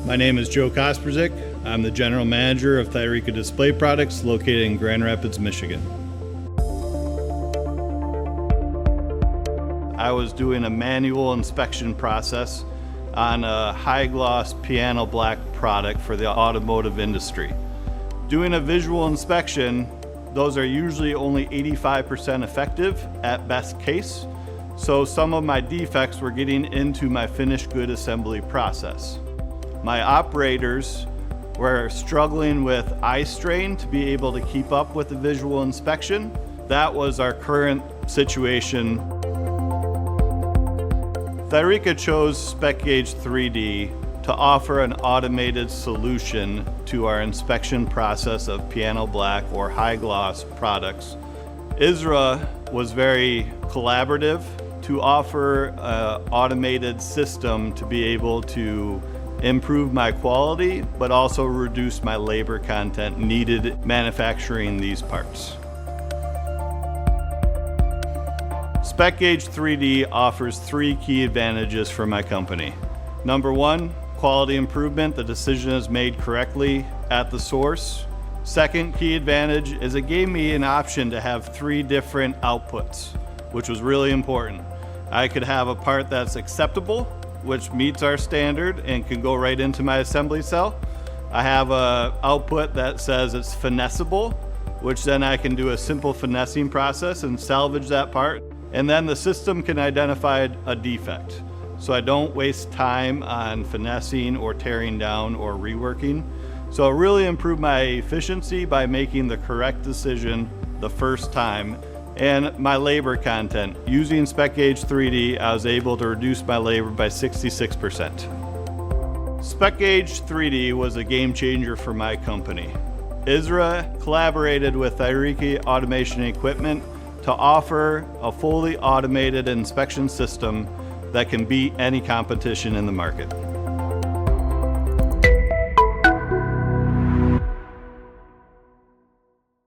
My name is Joe Kosperzik. I'm the General Manager of Thyreka Display Products located in Grand Rapids, Michigan. I was doing a manual inspection process on a high-gloss piano black product for the automotive industry. Doing a visual inspection, those are usually only 85% effective at best case, so some of my defects were getting into my finished good assembly process. My operators were struggling with eye strain to be able to keep up with the visual inspection. That was our current situation. Thyreka chose SpecGAGE3D to offer an automated solution to our inspection process of piano black or high gloss products. ISRA was very collaborative to offer an automated system to be able to improve my quality, but also reduce my labor content needed manufacturing these parts. SpecGAGE3D offers 3 key advantages for my company. Number 1, quality improvement. The decision is made correctly at the source. Second key advantage is it gave me an option to have 3 different outputs, which was really important. I could have a part that's acceptable, which meets our standard and can go right into my assembly cell. I have an output that says it's finessable, which then I can do a simple finessing process and salvage that part. And then the system can identify a defect. So I don't waste time on finessing or tearing down or reworking. So it really improved my efficiency by making the correct decision the first time. And my labor content. Using SpecGAGE3D, I was able to reduce my labor by 66%. SpecGAGE3D was a game changer for my company. ISRA collaborated with Thyreka Automation Equipment to offer a fully automated inspection system that can beat any competition in the market.